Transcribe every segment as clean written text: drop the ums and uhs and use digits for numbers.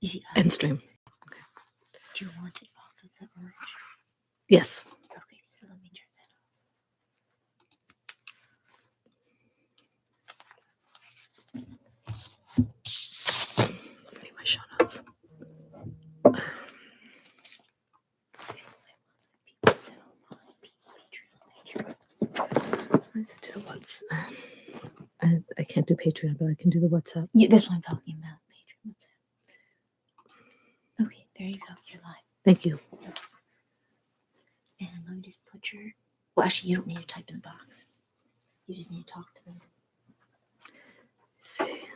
Easy. End stream. Okay. Do you want it off of the orange? Yes. Okay, so let me turn that off. Need my show notes. Let's do what's. I can't do Patreon, but I can do the WhatsApp. Yeah, that's what I'm talking about. Patreon. Okay, there you go. You're live. Thank you. And let me just put your. Well, actually, you don't need to type in the box. You just need to talk to them. Let's see.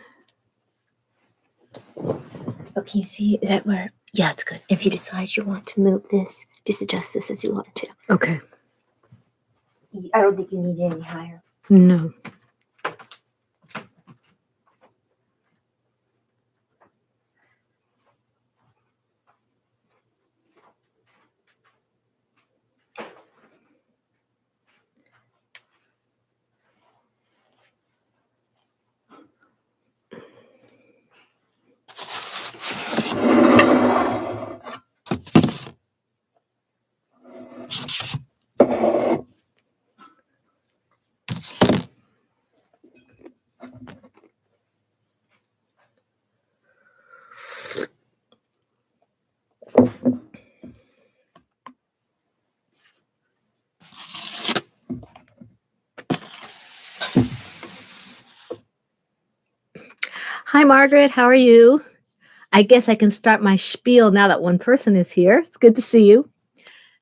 Oh, can you see that where? Yeah, it's good. If you decide you want to move this, just adjust this as you want to. Okay. I don't think you need it any higher. No. Hi, Margaret. How are you? I guess I can start my spiel now that one person is here. It's good to see you.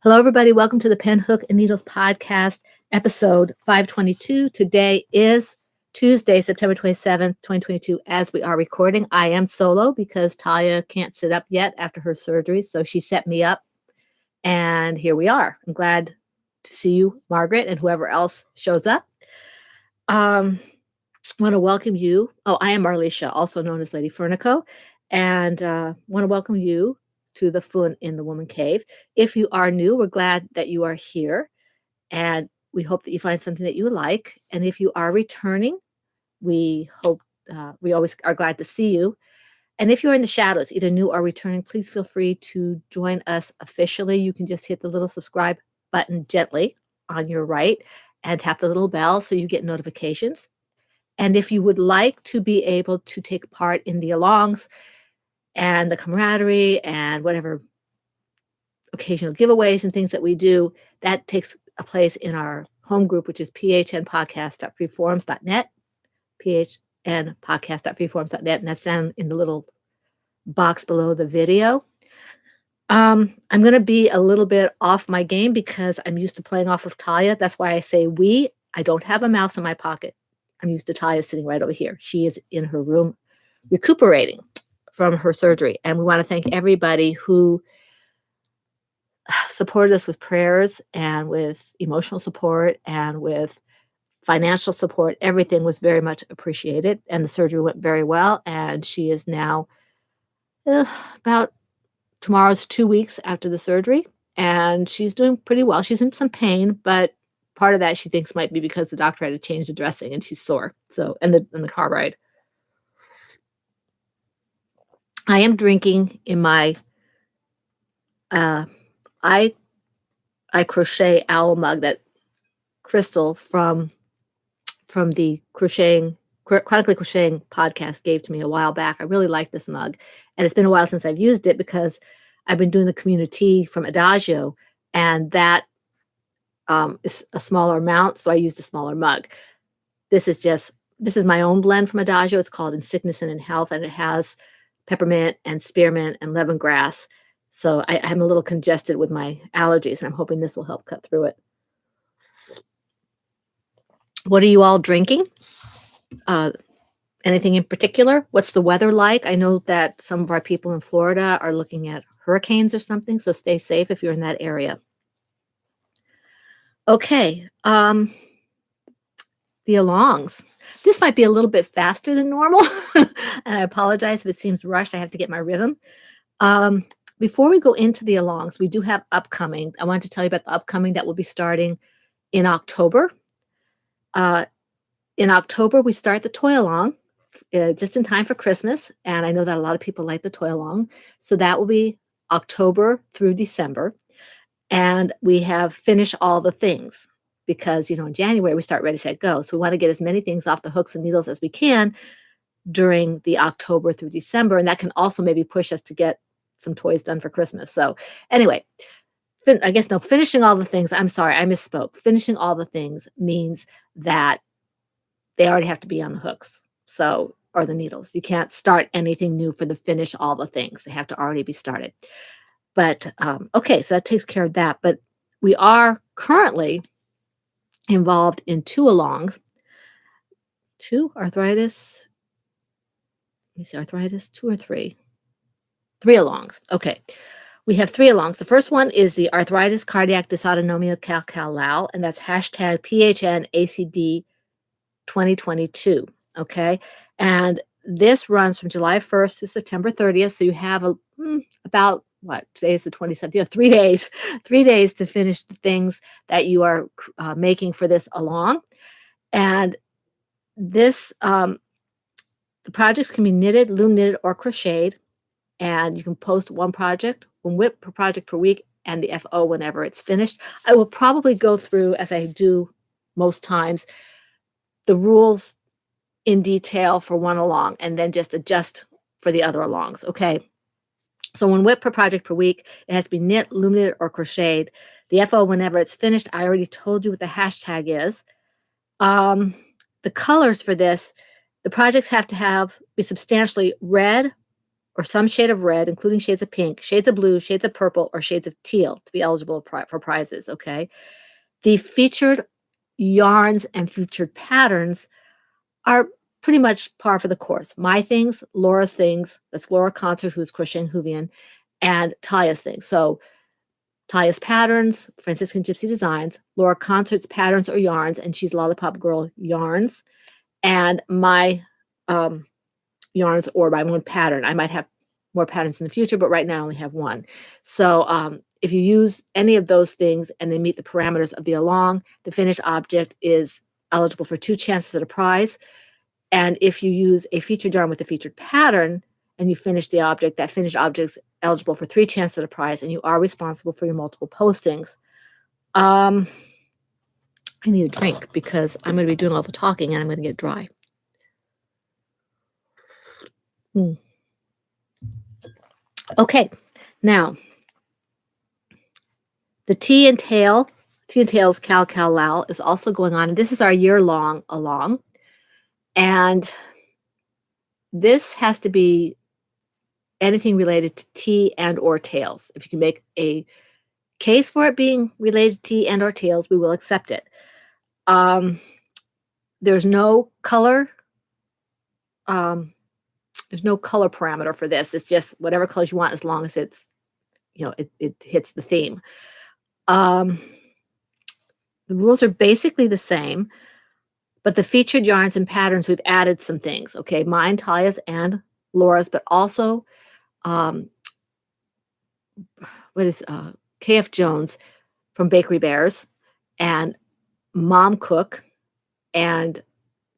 Hello, everybody. Welcome to the Pen, Hook, and Needles podcast, episode 522. Today is Tuesday, September 27th, 2022. As we are recording, I am solo because Talia can't sit up yet after her surgery, so she set me up, and here we are. I'm glad to see you, Margaret, and whoever else shows up. I want to welcome you. Oh, I am Marlisha, also known as Lady Fernico, and want to welcome you to the Fun in the Woman Cave. If you are new, we're glad that you are here, and we hope that you find something that you like. And if you are returning, we hope we always are glad to see you. And if you're in the shadows, either new or returning, please feel free to join us officially. You can just hit the little subscribe button gently on your right and tap the little bell so you get notifications. And if you would like to be able to take part in the alongs and the camaraderie and whatever occasional giveaways and things that we do, that takes a place in our home group, which is phnpodcast.freeforums.net, phnpodcast.freeforums.net, and that's down in the little box below the video. I'm going to be a little bit off my game because I'm used to playing off of Talia. That's why I say we. I don't have a mouse in my pocket. I'm used to Talia sitting right over here. She is in her room recuperating from her surgery. And we want to thank everybody who supported us with prayers and with emotional support and with financial support. Everything was very much appreciated. And the surgery went very well. And she is now about tomorrow's 2 weeks after the surgery. And she's doing pretty well. She's in some pain, but part of that she thinks might be because the doctor had to change the dressing and she's sore. So, and the car ride. I am drinking in my I crochet owl mug that Crystal from the Chronically Crocheting podcast gave to me a while back. I really like this mug, and it's been a while since I've used it because I've been doing the community from Adagio, and that is a smaller amount, so I used a smaller mug. This is my own blend from Adagio. It's called In Sickness and in Health, and it has peppermint and spearmint and lemongrass. So I'm a little congested with my allergies, and I'm hoping this will help cut through it. What are you all drinking? Anything in particular? What's the weather like? I know that some of our people in Florida are looking at hurricanes or something, so stay safe if you're in that area. Okay, the alongs. This might be a little bit faster than normal, and I apologize if it seems rushed. I have to get my rhythm. Before we go into the alongs, we do have upcoming. I wanted to tell you about the upcoming that will be starting in October. In October, we start the toy along just in time for Christmas. And I know that a lot of people like the toy along. So that will be October through December. And we have finished all the things because, in January we start Ready, Set, Go. So we want to get as many things off the hooks and needles as we can during the October through December. And that can also maybe push us to get some toys done for Christmas. So anyway, finishing all the things. I'm sorry, I misspoke. Finishing all the things means that they already have to be on the hooks. So, or the needles. You can't start anything new for the finish all the things. They have to already be started. But okay, so that takes care of that. But we are currently involved in 2 alongs. 2 arthritis. Let me see, arthritis, 2 or 3? 3 alongs. Okay. We have 3 alongs. The first one is the arthritis cardiac dysautonomia cal and that's hashtag PHNACD 2022. Okay. And this runs from July 1st to September 30th. So you have about today is the 27th, 3 days, 3 days to finish the things that you are making for this along. And this, the projects can be knitted, loom knitted, or crocheted. And you can post one WIP per project per week, and the FO whenever it's finished. I will probably go through, as I do most times, the rules in detail for one along and then just adjust for the other alongs. Okay. So when WIP per project per week, it has to be knit, loom knitted, or crocheted. The FO whenever it's finished. I already told you what the hashtag is. The colors for this, the projects have to be substantially red or some shade of red, including shades of pink, shades of blue, shades of purple, or shades of teal to be eligible for prizes. Okay. The featured yarns and featured patterns are pretty much par for the course. My things, Laura's things, that's Laura Concert, who's crocheting Hoovian, and Taya's things. So Taya's patterns, Franciscan Gypsy Designs, Laura Concert's patterns or yarns, and she's Lollipop Girl yarns, and my yarns or my one pattern. I might have more patterns in the future, but right now I only have one. So if you use any of those things and they meet the parameters of the along, the finished object is eligible for 2 chances at a prize. And if you use a featured yarn with a featured pattern and you finish the object, that finished object is eligible for 3 chances at a prize, and you are responsible for your multiple postings. I need a drink because I'm going to be doing all the talking and I'm going to get dry. Okay, now the Tea and Tails Cal Lal is also going on, and this is our year-long along. And this has to be anything related to tea and or tails. If you can make a case for it being related to tea and or tails, we will accept it. There's no color. There's no color parameter for this. It's just whatever colors you want, as long as it's, it hits the theme. The rules are basically the same, but the featured yarns and patterns, we've added some things. Okay, mine, Talia's, and Laura's, but also KF Jones from Bakery Bears, and Mom Cook and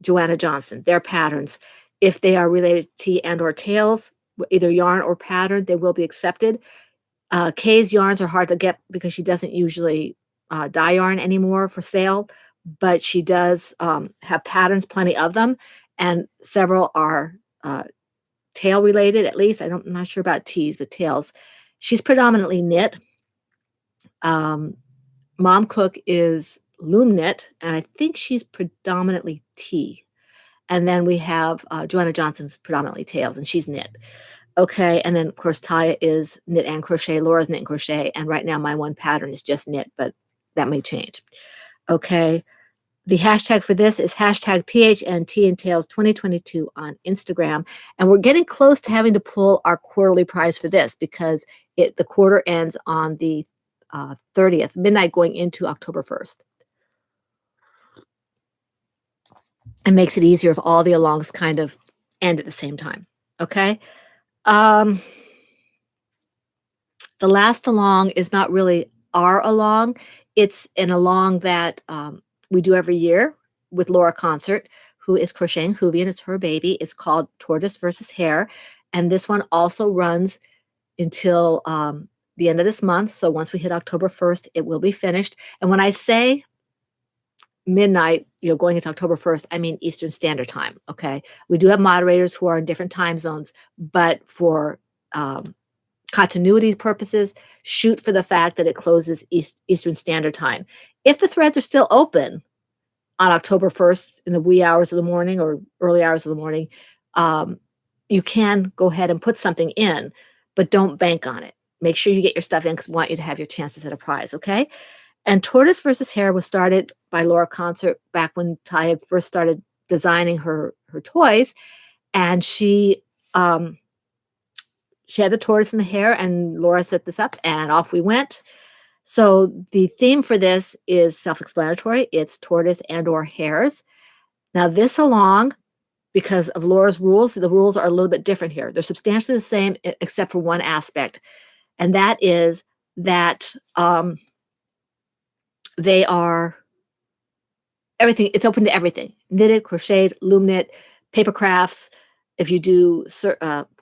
Joanna Johnson, their patterns. If they are related to tea and or tails, either yarn or pattern, they will be accepted. Kay's yarns are hard to get because she doesn't usually dye yarn anymore for sale, but she does have patterns, plenty of them, and several are tail related, at least. I'm not sure about teas, but tails. She's predominantly knit. Mom Cook is loom knit, and I think she's predominantly tea. And then we have Joanna Johnson's predominantly tails, and she's knit. Okay, and then of course Taya is knit and crochet. Laura's knit and crochet, and right now my one pattern is just knit, but that may change. Okay, the hashtag for this is hashtag PHNT and Tails 2022 on Instagram, and we're getting close to having to pull our quarterly prize for this because the quarter ends on the 30th, midnight going into October 1st. It makes it easier if all the alongs kind of end at the same time. Okay. The last along is not really our along. It's an along that we do every year with Laura Concert, who is crocheting Hoovy, and it's her baby. It's called Tortoise versus Hare. And this one also runs until the end of this month. So once we hit October 1st, it will be finished. And when I say midnight, going into October 1st, I mean Eastern Standard Time. Okay. We do have moderators who are in different time zones, but for continuity purposes, shoot for the fact that it closes Eastern Standard Time. If the threads are still open on October 1st in the wee hours of the morning or early hours of the morning, you can go ahead and put something in, but don't bank on it. Make sure you get your stuff in because we want you to have your chances at a prize, okay? And Tortoise versus Hare was started by Laura Concert back when Taya first started designing her toys. And she had the tortoise and the hare, and Laura set this up, and off we went. So the theme for this is self-explanatory. It's tortoise and or hares. Now this along, because of Laura's rules, the rules are a little bit different here. They're substantially the same except for one aspect, and that is that they are everything. It's open to everything: knitted, crocheted, loom knit, paper crafts. If you do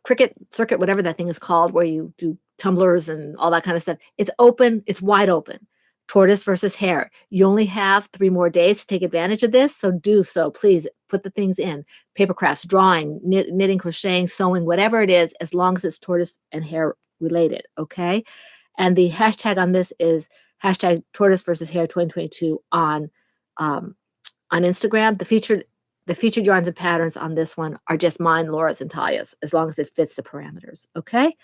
cricket circuit, whatever that thing is called, where you do tumblers and all that kind of stuff, it's open. It's wide open. Tortoise versus hare. You only have 3 more days to take advantage of this, so do so. Please put the things in. Paper crafts, drawing, knitting, crocheting, sewing, whatever it is, as long as it's tortoise and hare related, okay? And the hashtag on this is hashtag Tortoise versus Hare 2022 on Instagram. The featured yarns and patterns on this one are just mine, Laura's, and Taya's, as long as it fits the parameters, okay?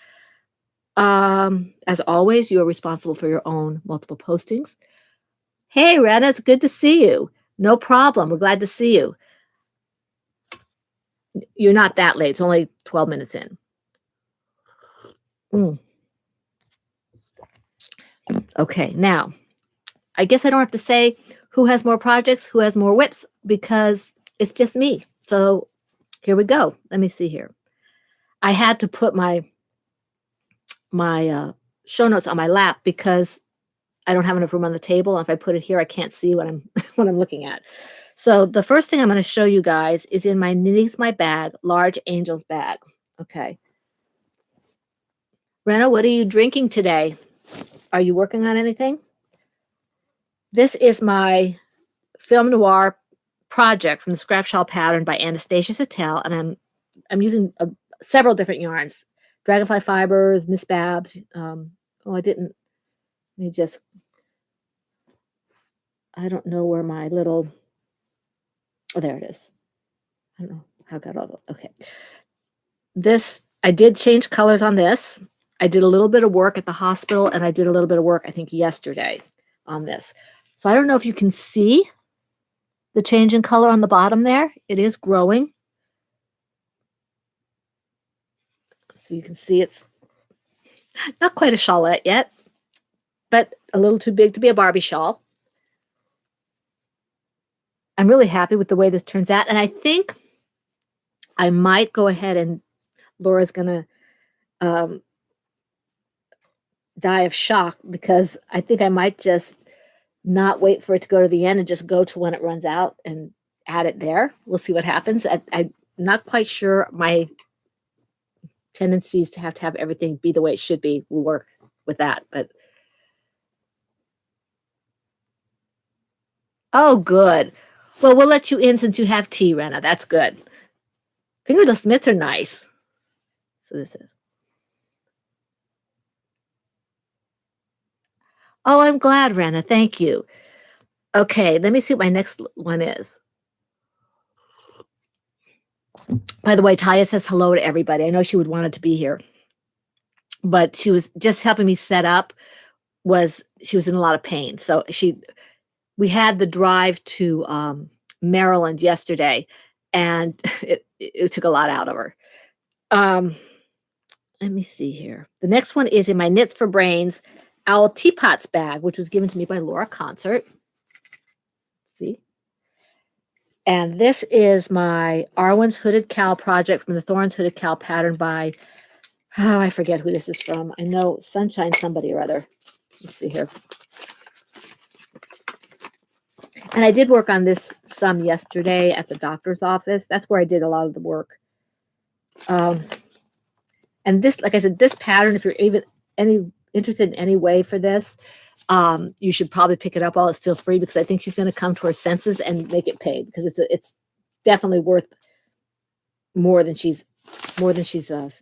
As always, you are responsible for your own multiple postings. Hey, Rena, it's good to see you. No problem. We're glad to see you. You're not that late. It's only 12 minutes in. Okay, now, I guess I don't have to say who has more projects, who has more whips, because it's just me. So here we go. Let me see here. I had to put my show notes on my lap because I don't have enough room on the table. And if I put it here, I can't see what I'm what I'm looking at. So the first thing I'm going to show you guys is in my Knitting's My Bag, Large Angels bag. Okay. Rena, what are you drinking today? Are you working on anything? This is my Film Noir project from the Scrap Shawl pattern by Anastasia Sattel, and I'm using several different yarns. Dragonfly Fibers, Miss Babs. I didn't. Let me just. I don't know where my little. Oh, there it is. I don't know how I got all the. Okay. This, I did change colors on this. I did a little bit of work at the hospital, and I did a little bit of work, I think, yesterday on this. So I don't know if you can see the change in color on the bottom there. It is growing. So you can see it's not quite a shawlette yet, but a little too big to be a Barbie shawl. I'm really happy with the way this turns out. And I think I might go ahead and Laura's going to die of shock because I think I might just not wait for it to go to the end and just go to when it runs out and add it there. We'll see what happens. I'm not quite sure my tendencies to have everything be the way it should be will work with that. But oh, good. Well, we'll let you in since you have tea, Rena. That's good. Fingerless mitts are nice. So this is. Oh, I'm glad, Rena. Thank you. Okay, let me see what my next one is. By the way, Taya says hello to everybody. I know she would want it to be here, but she was just helping me set up. She was in a lot of pain, so we had the drive to Maryland yesterday, and it took a lot out of her. Let me see here. The next one is in my Knits for Brains Owl Teapots bag, which was given to me by Laura Concert. See? And this is my Arwen's Hooded Cow project from the Thorns Hooded Cow pattern by, I forget who this is from. I know Sunshine somebody or other. Let's see here. And I did work on this some yesterday at the doctor's office. That's where I did a lot of the work. And this, like I said, this pattern, if you're even interested in any way for this, you should probably pick it up while it's still free, because I think she's going to come to her senses and make it paid, because it's definitely worth more than she's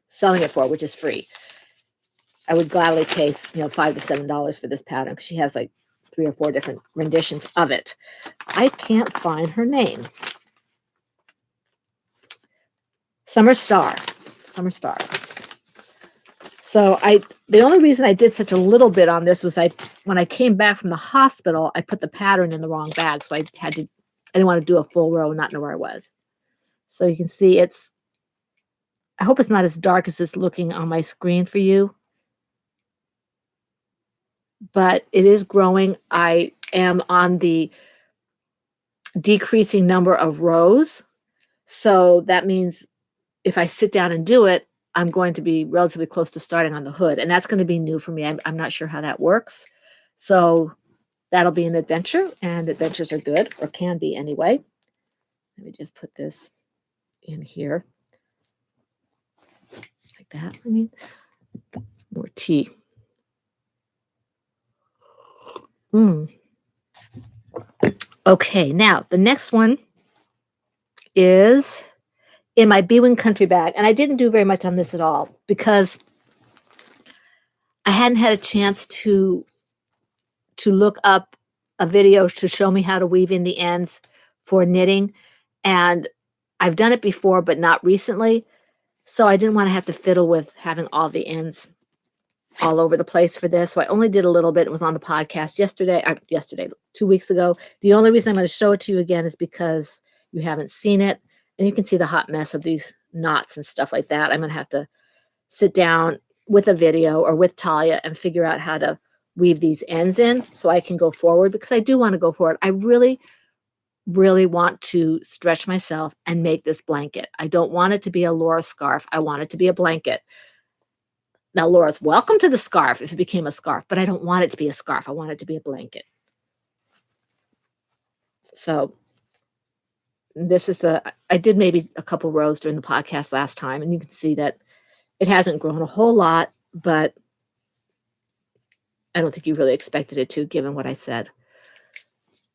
selling it for, which is free. I would gladly pay $5 to $7 for this pattern, because she has like 3 or 4 different renditions of it. I can't find her name. Summer Star. So the only reason I did such a little bit on this was when I came back from the hospital, I put the pattern in the wrong bag. So I didn't want to do a full row and not know where I was. So you can see I hope it's not as dark as it's looking on my screen for you, but it is growing. I am on the decreasing number of rows. So that means if I sit down and do it, I'm going to be relatively close to starting on the hood. And that's going to be new for me. I'm not sure how that works. So that'll be an adventure, and adventures are good, or can be anyway. Let me just put this in here. Like that. I mean, more tea. Okay, now the next one is in my B-Wing country bag. And I didn't do very much on this at all, because I hadn't had a chance to look up a video to show me how to weave in the ends for knitting. And I've done it before, but not recently. So I didn't want to have to fiddle with having all the ends all over the place for this. So I only did a little bit. It was on the podcast yesterday, 2 weeks ago. The only reason I'm going to show it to you again is because you haven't seen it. And you can see the hot mess of these knots and stuff like that. I'm going to have to sit down with a video or with Talia and figure out how to weave these ends in so I can go forward, because I do want to go forward. I really, really want to stretch myself and make this blanket. I don't want it to be a Laura scarf. I want it to be a blanket. Now, Laura's welcome to the scarf if it became a scarf, but I don't want it to be a scarf. I want it to be a blanket. So this is I did maybe a couple rows during the podcast last time, and you can see that it hasn't grown a whole lot, but I don't think you really expected it to, given what I said.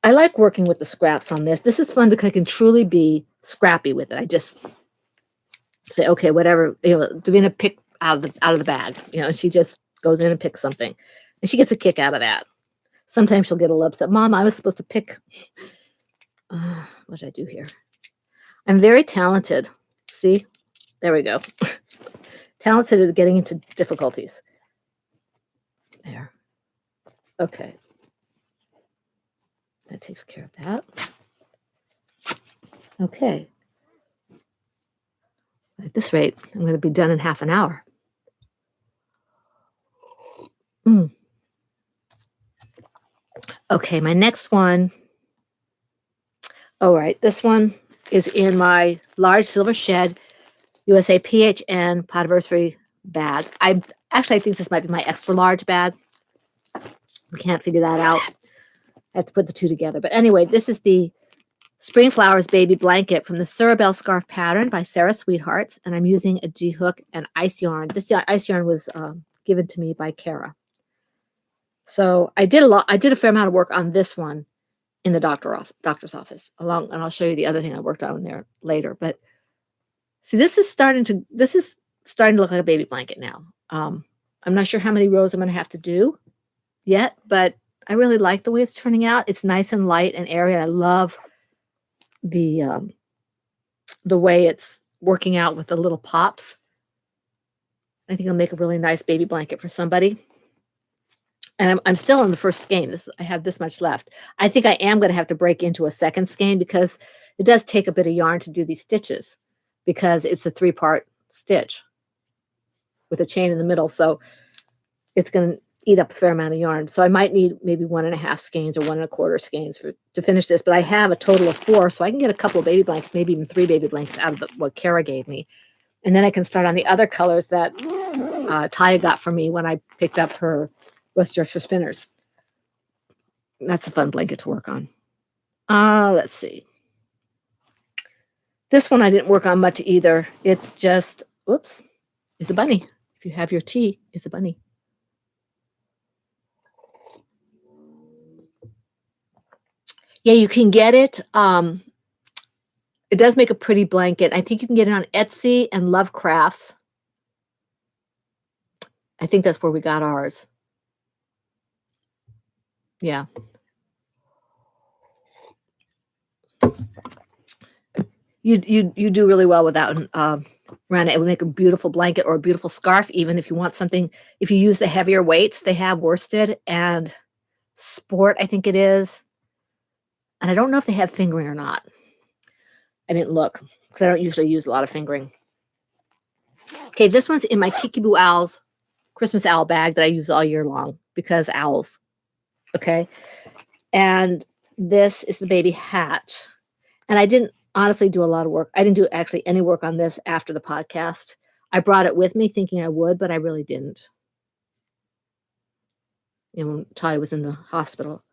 I like working with the scraps on this. This is fun because I can truly be scrappy with it. I just say, okay, whatever, Davina pick out of the bag, and she just goes in and picks something, and she gets a kick out of that. Sometimes she'll get a little upset. Mom, I was supposed to pick. What did I do here? I'm very talented. See, there we go. Talented at getting into difficulties. There. Okay. That takes care of that. Okay. At this rate, I'm going to be done in half an hour. Okay, my next one. All right, this one is in my large silver shed USA PHN Podiversary bag. I think this might be my extra large bag. We can't figure that out. I have to put the two together. But anyway, this is the Spring Flowers Baby Blanket from the Surabelle Scarf Pattern by Sarah Sweetheart. And I'm using a G-hook and ice yarn. This ice yarn was given to me by Kara. So I did a fair amount of work on this one in the doctor's office, and I'll show you the other thing I worked on there later. But see, this is starting to look like a baby blanket now. I'm not sure how many rows I'm going to have to do yet, but I really like the way it's turning out. It's nice and light and airy. And I love the way it's working out with the little pops. I think it'll make a really nice baby blanket for somebody. And I'm still on the first skein. I have this much left. I think I am going to have to break into a second skein, because it does take a bit of yarn to do these stitches, because it's a 3-part stitch with a chain in the middle. So it's going to eat up a fair amount of yarn. So I might need maybe 1.5 skeins or 1.25 skeins to finish this. But I have a total of 4, so I can get a couple of baby blankets, maybe even 3 baby blankets out of what Kara gave me. And then I can start on the other colors that Taya got for me when I picked up her West Yorkshire Spinners. That's a fun blanket to work on. Let's see. This one I didn't work on much either. It's just, whoops, it's a bunny. If you have your tea, it's a bunny. Yeah, you can get it. It does make a pretty blanket. I think you can get it on Etsy and Lovecrafts. I think that's where we got ours. Yeah. You do really well with that one, Rana. It would make a beautiful blanket or a beautiful scarf, even if you want something. If you use the heavier weights, they have worsted and sport, I think it is. And I don't know if they have fingering or not. I didn't look because I don't usually use a lot of fingering. Okay, this one's in my Kikibu Owls Christmas owl bag that I use all year long because owls. Okay. And this is the baby hat. And I didn't honestly do a lot of work. I didn't do actually any work on this after the podcast. I brought it with me thinking I would, but I really didn't. When Ty was in the hospital.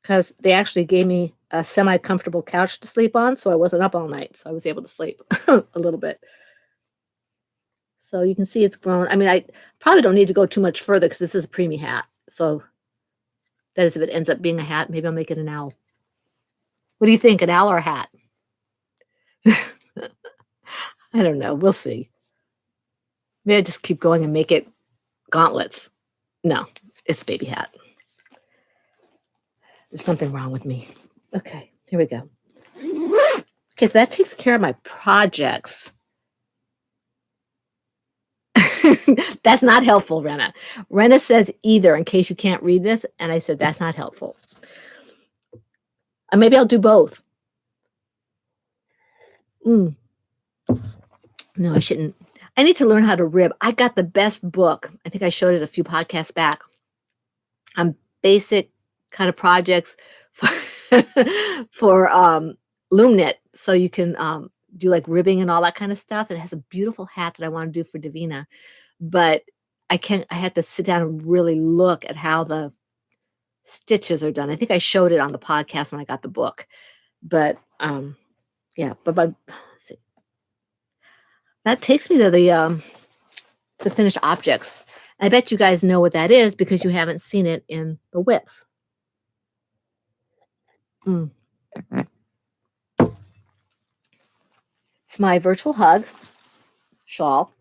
Because they actually gave me a semi-comfortable couch to sleep on, so I wasn't up all night. So I was able to sleep a little bit. So you can see it's grown. I mean, I probably don't need to go too much further because this is a preemie hat. So that is, if it ends up being a hat, maybe I'll make it an owl. What do you think, an owl or a hat? I don't know. We'll see. Maybe I just keep going and make it gauntlets. No, it's a baby hat. There's something wrong with me. Okay, here we go. Okay, so that takes care of my projects. That's not helpful, Rena. Rena says either in case you can't read this, and I said that's not helpful. Maybe I'll do both. No, I shouldn't. I need to learn how to rib. I got the best book. I think I showed it a few podcasts back on basic kind of projects for LoomKnit. So you can do like ribbing and all that kind of stuff. It has a beautiful hat that I want to do for Davina, but I had to sit down and really look at how the stitches are done. I think I showed it on the podcast when I got the book, but yeah, but let's see. That takes me to the to finished objects. I bet you guys know what that is because you haven't seen it in the width. It's my virtual hug shawl.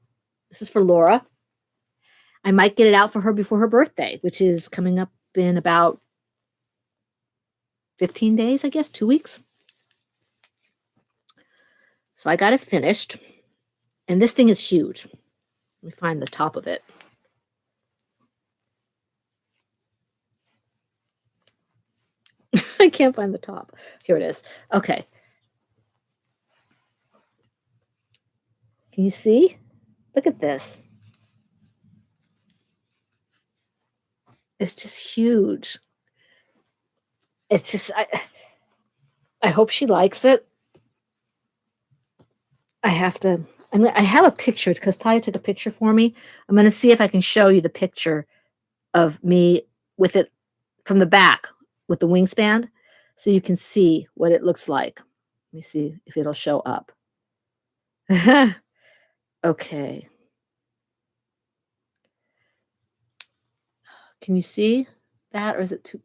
This is for Laura. I might get it out for her before her birthday, which is coming up in about 15 days, I guess, 2 weeks. So I got it finished. And this thing is huge. Let me find the top of it. I can't find the top. Here it is. Okay. Can you see? Look at this. It's just huge. It's just, I hope she likes it. I have a picture because Ty took a picture for me. I'm going to see if I can show you the picture of me with it from the back with the wingspan so you can see what it looks like. Let me see if it'll show up. Okay. Can you see that, or is it too?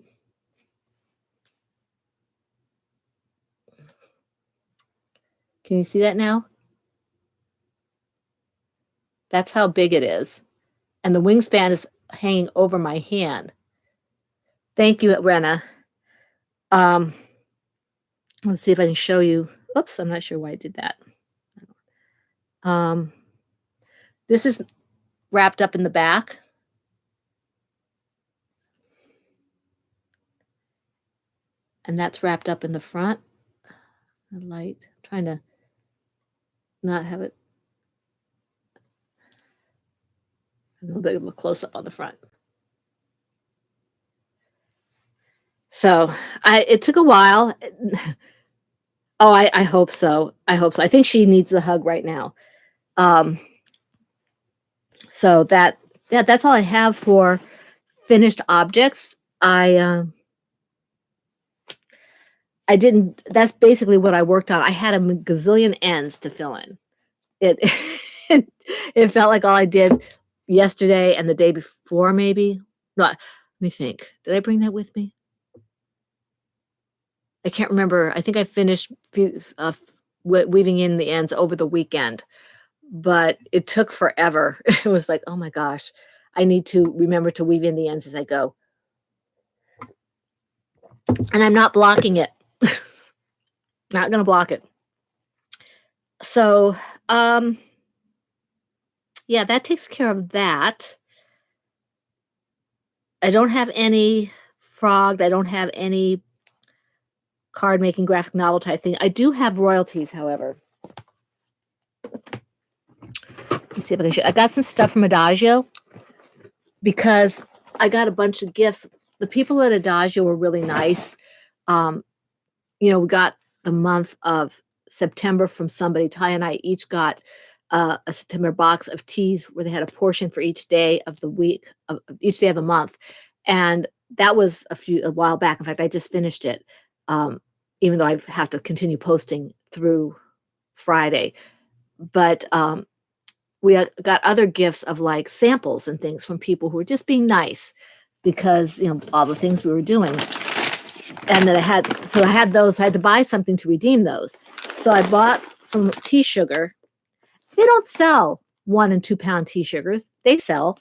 Can you see that now? That's how big it is. And the wingspan is hanging over my hand. Thank you, Rena. Let's see if I can show you. Oops, I'm not sure why I did that. This is wrapped up in the back. And that's wrapped up in the front. The light. I'm trying to not have it. A little bit of a close up on the front. So it took a while. Oh, I hope so. I hope so. I think she needs the hug right now. So that's all I have for finished objects. I I didn't, that's basically what I worked on. I had a gazillion ends to fill in. It, it felt like all I did yesterday and the day before, maybe. No, let me think. Did I bring that with me? I can't remember. I think I finished weaving in the ends over the weekend, but it took forever. It was like, oh my gosh, I need to remember to weave in the ends as I go. And I'm not blocking it. Not going to block it. So, yeah, that takes care of that. I don't have any frogged. I don't have any card making graphic novel type thing. I do have royalties, however. Let me see if I can show. I got some stuff from Adagio because I got a bunch of gifts. The people at Adagio were really nice. We got the month of September from somebody. Ty and I each got a September box of teas where they had a portion for each day of the week, of each day of the month. And that was a while back. In fact, I just finished it, even though I have to continue posting through Friday. But we got other gifts of like samples and things from people who were just being nice because, all the things we were doing. And then I had those. So I had to buy something to redeem those. So I bought some tea sugar. They don't sell 1 and 2 pound tea sugars. They sell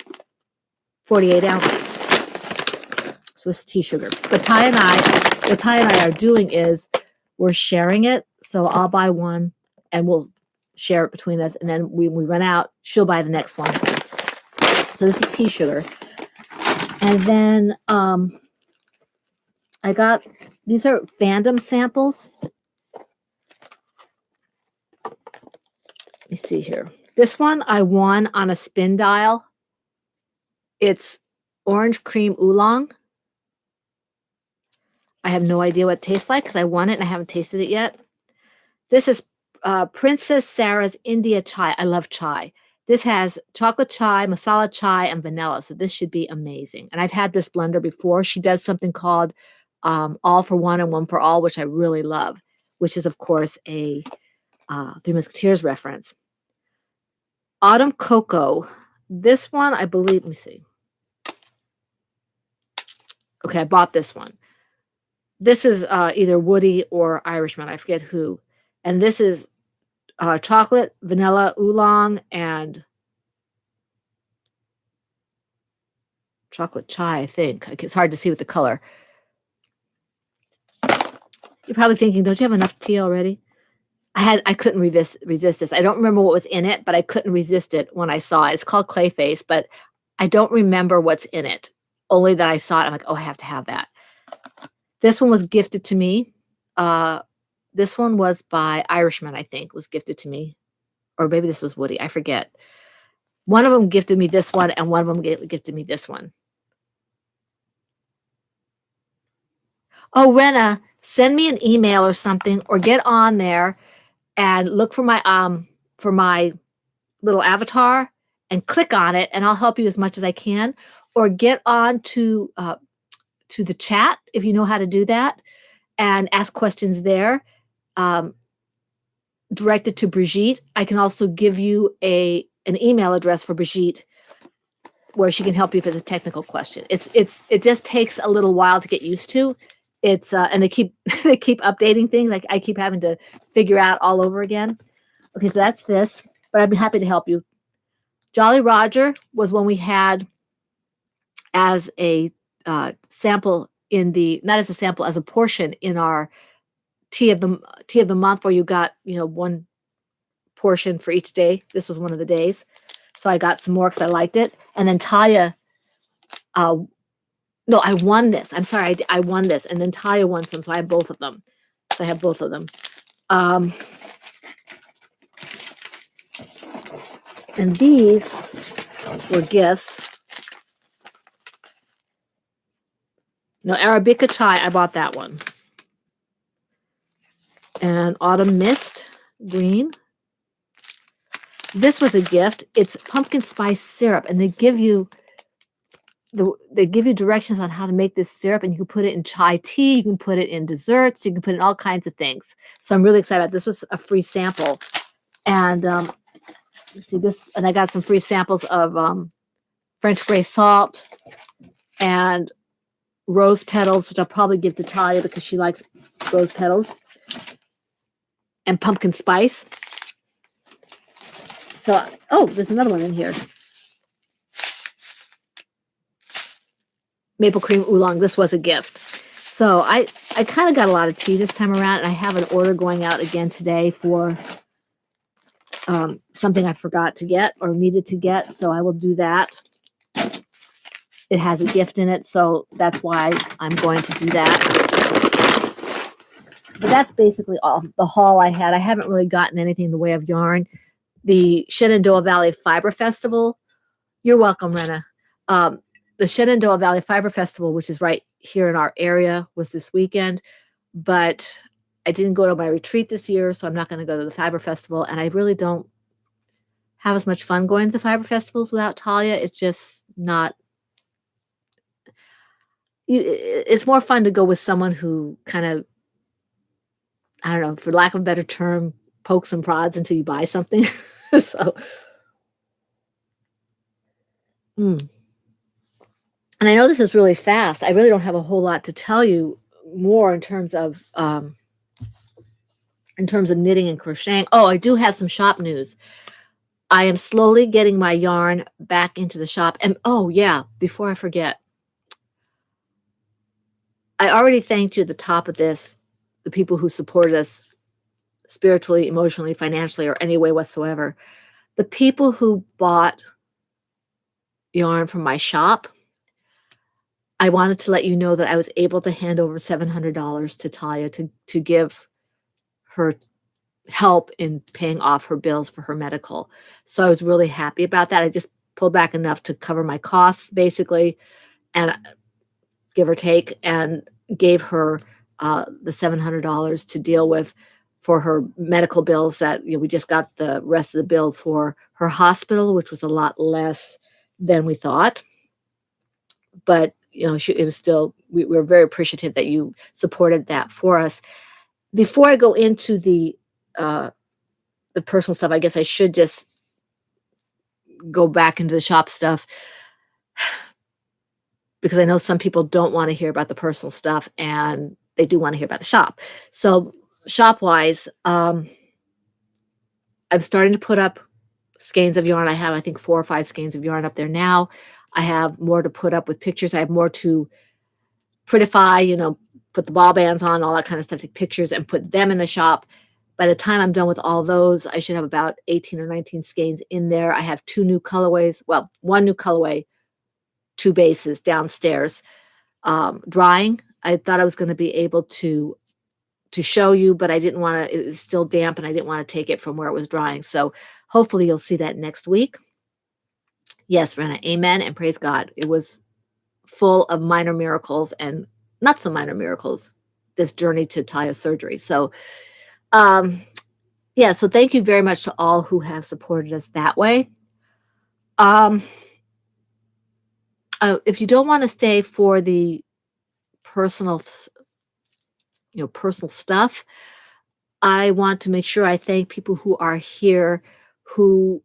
48 ounces. So this is tea sugar. But what Ty and I are doing is we're sharing it. So I'll buy one and we'll share it between us. And then when we run out, she'll buy the next one. So this is tea sugar. And then I got, these are fandom samples. Let me see here. This one I won on a spin dial. It's orange cream oolong. I have no idea what it tastes like because I won it and I haven't tasted it yet. This is Princess Sarah's India chai. I love chai. This has chocolate chai, masala chai, and vanilla. So this should be amazing. And I've had this blender before. She does something called all for one and one for all, which I really love, which is, of course, a Three Musketeers reference. Autumn Cocoa. This one, I believe, let me see. Okay, I bought this one. This is either Woody or Irishman. I forget who. And this is chocolate, vanilla, oolong, and chocolate chai, I think. It's hard to see with the color. You're probably thinking, don't you have enough tea already? I couldn't resist this. I don't remember what was in it, but I couldn't resist it when I saw it. It's called Clayface, but I don't remember what's in it. Only that I saw it. I'm like, oh, I have to have that. This one was gifted to me. This one was by Irishman, I think, was gifted to me. Or maybe this was Woody. I forget. One of them gifted me this one, and one of them gifted me this one. Oh, Rena, send me an email or something, or get on there and look for my little avatar and click on it, and I'll help you as much as I can. Or get on to the chat if you know how to do that, and ask questions there. Directed to Brigitte. I can also give you an email address for Brigitte where she can help you if it's a technical question. It just takes a little while to get used to. It's and they keep updating things. Like I keep having to figure out all over again. Okay, so that's this, but I'd be happy to help you. Jolly Roger was one we had as a sample not as a sample, as a portion in our tea of the month, where you got one portion for each day. This was one of the days, so I got some more because I liked it. And then Taya, no, I won this. I'm sorry, I won this, and then Taya won some, so I have both of them. So I have both of them. And these were gifts. No, Arabica chai, I bought that one. And Autumn Mist green. This was a gift. It's pumpkin spice syrup, and they give you they give you directions on how to make this syrup, and you can put it in chai tea, you can put it in desserts, you can put it in all kinds of things. So I'm really excited about this. Was a free sample. And let's see this, and I got some free samples of French gray salt and rose petals, which I'll probably give to Talia because she likes rose petals, and pumpkin spice. So, oh, there's another one in here. Maple cream oolong. This was a gift. So I kind of got a lot of tea this time around, and I have an order going out again today for something I forgot to get or needed to get. So I will do that. It has a gift in it, so that's why I'm going to do that. But that's basically all the haul I had. I haven't really gotten anything in the way of yarn. The Shenandoah Valley Fiber Festival. You're welcome, Rena. The Shenandoah Valley Fiber Festival, which is right here in our area, was this weekend. But I didn't go to my retreat this year, so I'm not going to go to the Fiber Festival. And I really don't have as much fun going to the Fiber Festivals without Talia. It's just not. It's more fun to go with someone who kind of, I don't know, for lack of a better term, pokes and prods until you buy something. So, and I know this is really fast. I really don't have a whole lot to tell you more in terms of knitting and crocheting. Oh, I do have some shop news. I am slowly getting my yarn back into the shop. And oh yeah, before I forget, I already thanked you at the top of this, the people who supported us spiritually, emotionally, financially, or any way whatsoever. The people who bought yarn from my shop, I wanted to let you know that I was able to hand over $700 to Talia to give her help in paying off her bills for her medical. So I was really happy about that. I just pulled back enough to cover my costs, basically, and give or take, and gave her the $700 to deal with for her medical bills that we just got the rest of the bill for her hospital, which was a lot less than we thought. But, it was still, we were very appreciative that you supported that for us. Before I go into the personal stuff, I guess I should just go back into the shop stuff, because I know some people don't want to hear about the personal stuff and they do want to hear about the shop. So shop-wise, I'm starting to put up skeins of yarn. I have, I think, 4 or 5 skeins of yarn up there now. I have more to put up with pictures. I have more to prettify, put the ball bands on, all that kind of stuff, take pictures and put them in the shop. By the time I'm done with all those, I should have about 18 or 19 skeins in there. I have 2 new colorways. Well, 1 new colorway, 2 bases downstairs. Drying. I thought I was going to be able to show you, but I didn't want to, it's still damp and I didn't want to take it from where it was drying. So hopefully you'll see that next week. Yes, Rena, amen and praise God. It was full of minor miracles and not so minor miracles, this journey to Talia's surgery. So, yeah, so thank you very much to all who have supported us that way. If you don't want to stay for the personal stuff, I want to make sure I thank people who are here who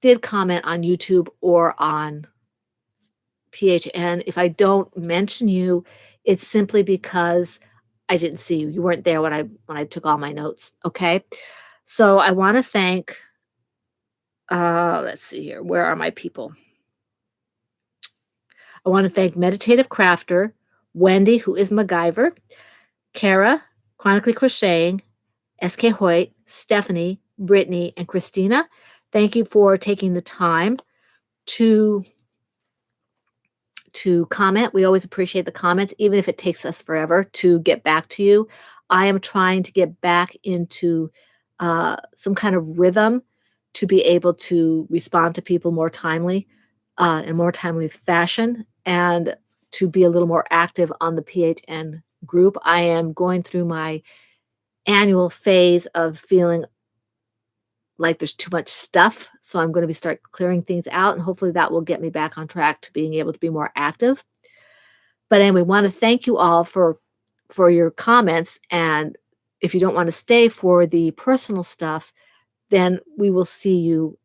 did comment on YouTube or on PHN. If I don't mention you, it's simply because I didn't see you. You weren't there when I took all my notes. Okay. So I want to thank, let's see here. Where are my people? I want to thank Meditative Crafter, Wendy, who is MacGyver, Kara, Chronically Crocheting, SK Hoyt, Stephanie, Brittany, and Christina. Thank you for taking the time to comment. We always appreciate the comments, even if it takes us forever to get back to you. I am trying to get back into some kind of rhythm to be able to respond to people more timely, in more timely fashion, and to be a little more active on the PHN group. I am going through my annual phase of feeling like there's too much stuff. So I'm going to start clearing things out, and hopefully that will get me back on track to being able to be more active. But anyway, want to thank you all for your comments. And if you don't want to stay for the personal stuff, then we will see you,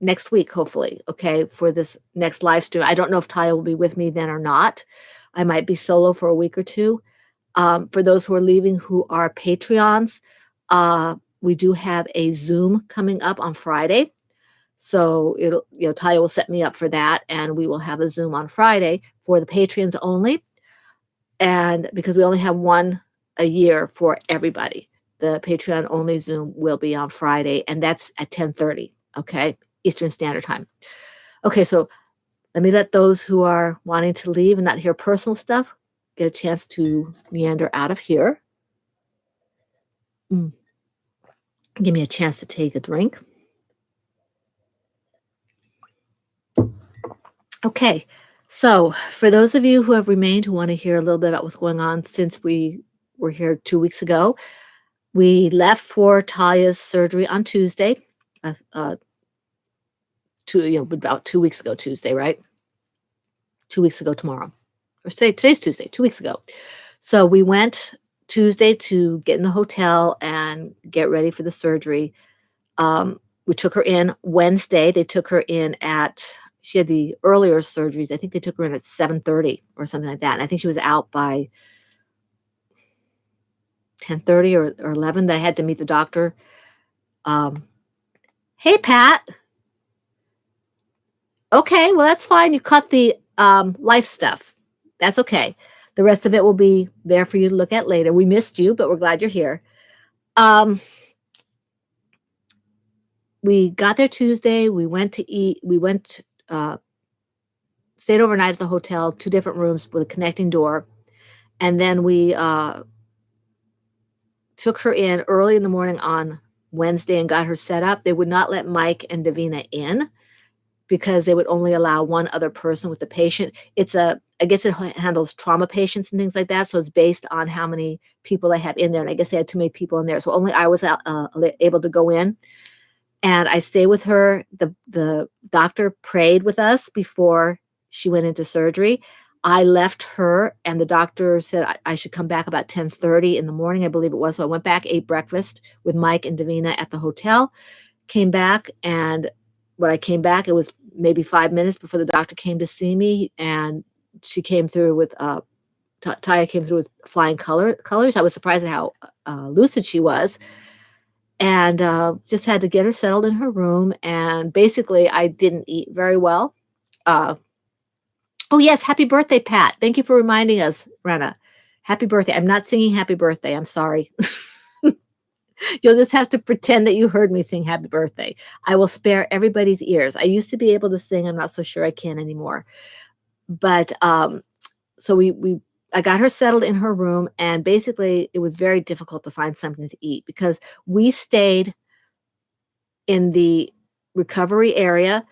next week, hopefully, okay, for this next live stream. I don't know if Taya will be with me then or not. I might be solo for a week or two. For those who are leaving who are Patreons, we do have a Zoom coming up on Friday. So Taya will set me up for that, and we will have a Zoom on Friday for the Patreons only. And because we only have one a year for everybody, the Patreon only Zoom will be on Friday, and that's at 10:30, okay, Eastern Standard Time. Okay, so let me let those who are wanting to leave and not hear personal stuff get a chance to meander out of here. Give me a chance to take a drink. Okay, so for those of you who have remained, who want to hear a little bit about what's going on since we were here 2 weeks ago, we left for Talia's surgery on Tuesday, about 2 weeks ago Tuesday, right? 2 weeks ago tomorrow. Or today's Tuesday, 2 weeks ago. So we went Tuesday to get in the hotel and get ready for the surgery. We took her in Wednesday. They took her in she had the earlier surgeries. I think they took her in at 7:30 or something like that. And I think she was out by 10:30 or 11. They had to meet the doctor. Hey, Pat. Okay, well, that's fine. You cut the life stuff. That's okay. The rest of it will be there for you to look at later. We missed you, but we're glad you're here. We got there Tuesday. We went to eat. We stayed overnight at the hotel, 2 different rooms with a connecting door. And then we took her in early in the morning on Wednesday and got her set up. They would not let Mike and Davina in because they would only allow one other person with the patient. I guess it handles trauma patients and things like that. So it's based on how many people they have in there. And I guess they had too many people in there. So only I was able to go in. And I stayed with her. The doctor prayed with us before she went into surgery. I left her, and the doctor said I should come back about 10:30 in the morning, I believe it was. So I went back, ate breakfast with Mike and Davina at the hotel, came back, and when I came back, it was maybe 5 minutes before the doctor came to see me, and she came through with Taya came through with flying colors. I was surprised at how lucid she was, and just had to get her settled in her room. And basically, I didn't eat very well. Oh, yes, happy birthday, Pat. Thank you for reminding us, Rena. Happy birthday. I'm not singing happy birthday. I'm sorry. You'll just have to pretend that you heard me sing happy birthday. I will spare everybody's ears. I used to be able to sing. I'm not so sure I can anymore. But so I got her settled in her room, and basically it was very difficult to find something to eat because we stayed in the recovery area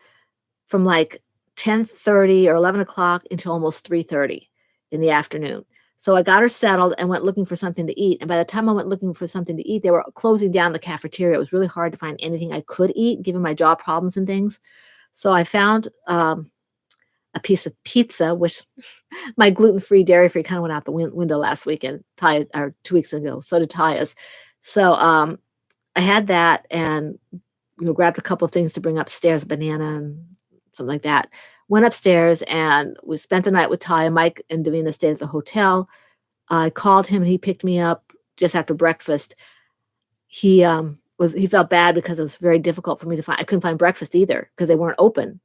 from like 10:30 or 11 o'clock until almost 3:30 in the afternoon. So I got her settled and went looking for something to eat. And by the time I went looking for something to eat, they were closing down the cafeteria. It was really hard to find anything I could eat, given my jaw problems and things. So I found a piece of pizza, which my gluten-free, dairy-free kind of went out the window last weekend, or 2 weeks ago. So did Taya's. So I had that and grabbed a couple of things to bring upstairs, a banana and something like that. Went upstairs and we spent the night with Taya. Mike and Davina stayed at the hotel. I called him and he picked me up just after breakfast. He felt bad because it was very difficult for me to find. I couldn't find breakfast either because they weren't open.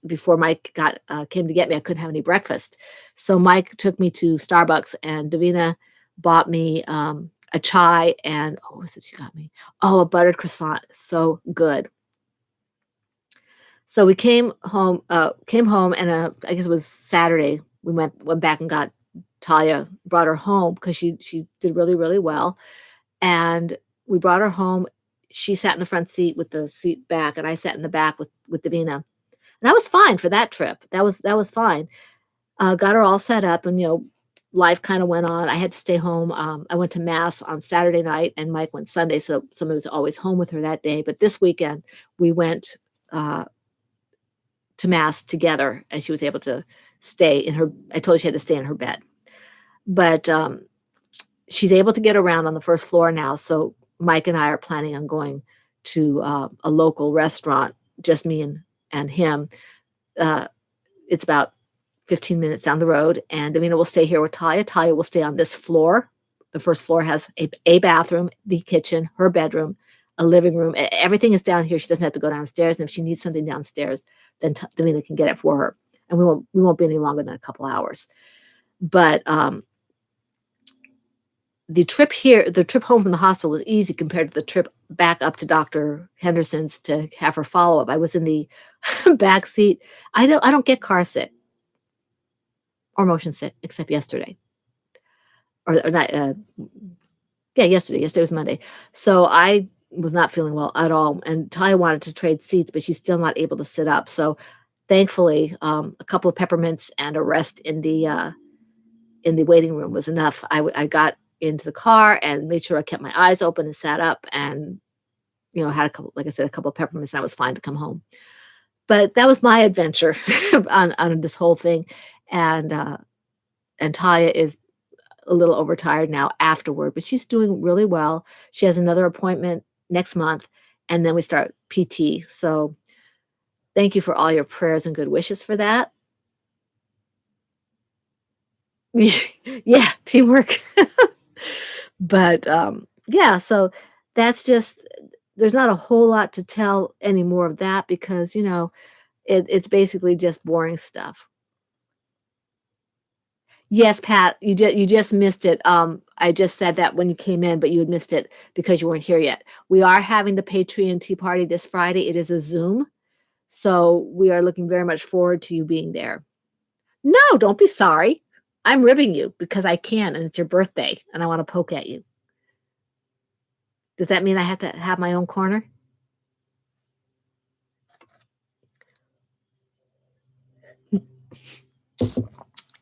Before Mike came to get me, I couldn't have any breakfast. So Mike took me to Starbucks and Davina bought me a chai and what was it she got me? Oh, a buttered croissant. So good. So we came home and I guess it was Saturday. We went back and got Talia, brought her home because she did really, really well. And we brought her home. She sat in the front seat with the seat back, and I sat in the back with Davina. And I was fine for that trip. That was fine. Got her all set up, and life kind of went on. I had to stay home. I went to mass on Saturday night, and Mike went Sunday, so somebody was always home with her that day. But this weekend, we went to mass together, and she was able to stay in her. I told her she had to stay in her bed, but she's able to get around on the first floor now. So Mike and I are planning on going to a local restaurant, just me and him. It's about 15 minutes down the road, and Davina will stay here with Talia. Talia will stay on this floor. The first floor has a bathroom, the kitchen, her bedroom, a living room. Everything is down here. She doesn't have to go downstairs, and if she needs something downstairs, then Davina can get it for her. And we won't be any longer than a couple hours. But the trip home from the hospital was easy compared to the trip back up to Dr. Henderson's to have her follow up. I was in the back seat. I don't get car sick or motion sick except yesterday, or not. Yesterday. Yesterday was Monday, so I was not feeling well at all. And Talia wanted to trade seats, but she's still not able to sit up. So thankfully, a couple of peppermints and a rest in the waiting room was enough. I got into the car and made sure I kept my eyes open and sat up, and had a couple of peppermints, and I was fine to come home. But that was my adventure on this whole thing, and Talia is a little overtired now afterward, but she's doing really well. She has another appointment next month, and then we start PT. So thank you for all your prayers and good wishes for that. Yeah, teamwork. But so that's just, there's not a whole lot to tell anymore of that because, it's basically just boring stuff. Yes, Pat, you just missed it. I just said that when you came in, but you had missed it because you weren't here yet. We are having the Patreon Tea Party this Friday. It is a Zoom. So we are looking very much forward to you being there. No, don't be sorry. I'm ribbing you because I can, and it's your birthday, and I want to poke at you. Does that mean I have to have my own corner?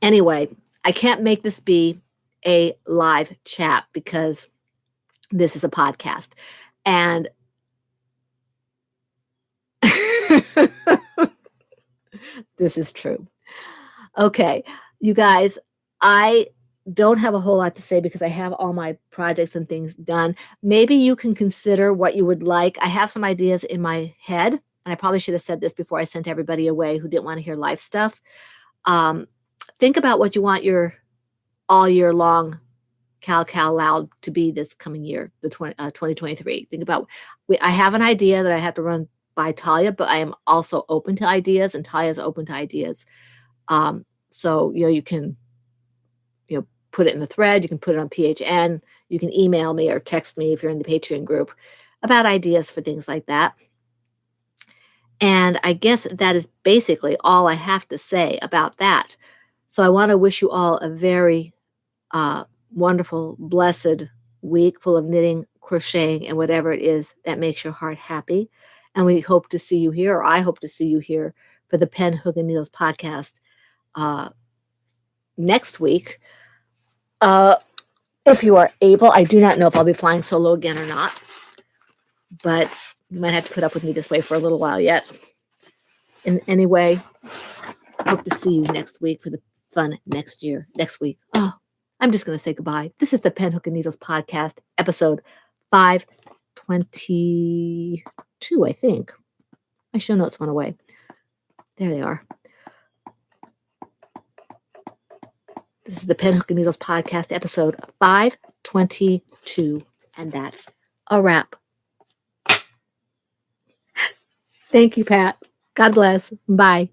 Anyway, I can't make this be a live chat because this is a podcast. And this is true. Okay, you guys, I don't have a whole lot to say because I have all my projects and things done. Maybe you can consider what you would like. I have some ideas in my head, and I probably should have said this before I sent everybody away who didn't want to hear live stuff. Think about what you want your all year long Cal Loud to be this coming year, the 2023. Think about, I have an idea that I have to run by Talia, but I am also open to ideas, and Talia's open to ideas. So, you can, put it in the thread. You can put it on PHN. You can email me or text me if you're in the Patreon group about ideas for things like that. And I guess that is basically all I have to say about that. So I want to wish you all a very wonderful, blessed week full of knitting, crocheting, and whatever it is that makes your heart happy. And we hope to see you here, or I hope to see you here for the Pen, Hook, and Needles podcast next week. If you are able, I do not know if I'll be flying solo again or not, but you might have to put up with me this way for a little while yet. In any way, hope to see you next week for the fun next week. Oh, I'm just going to say goodbye. This is the Pen, Hook, and Needles podcast, episode 522, I think. My show notes went away. There they are. This is the Pen, Hook, and Needles podcast, episode 522, and that's a wrap. Thank you, Pat. God bless. Bye.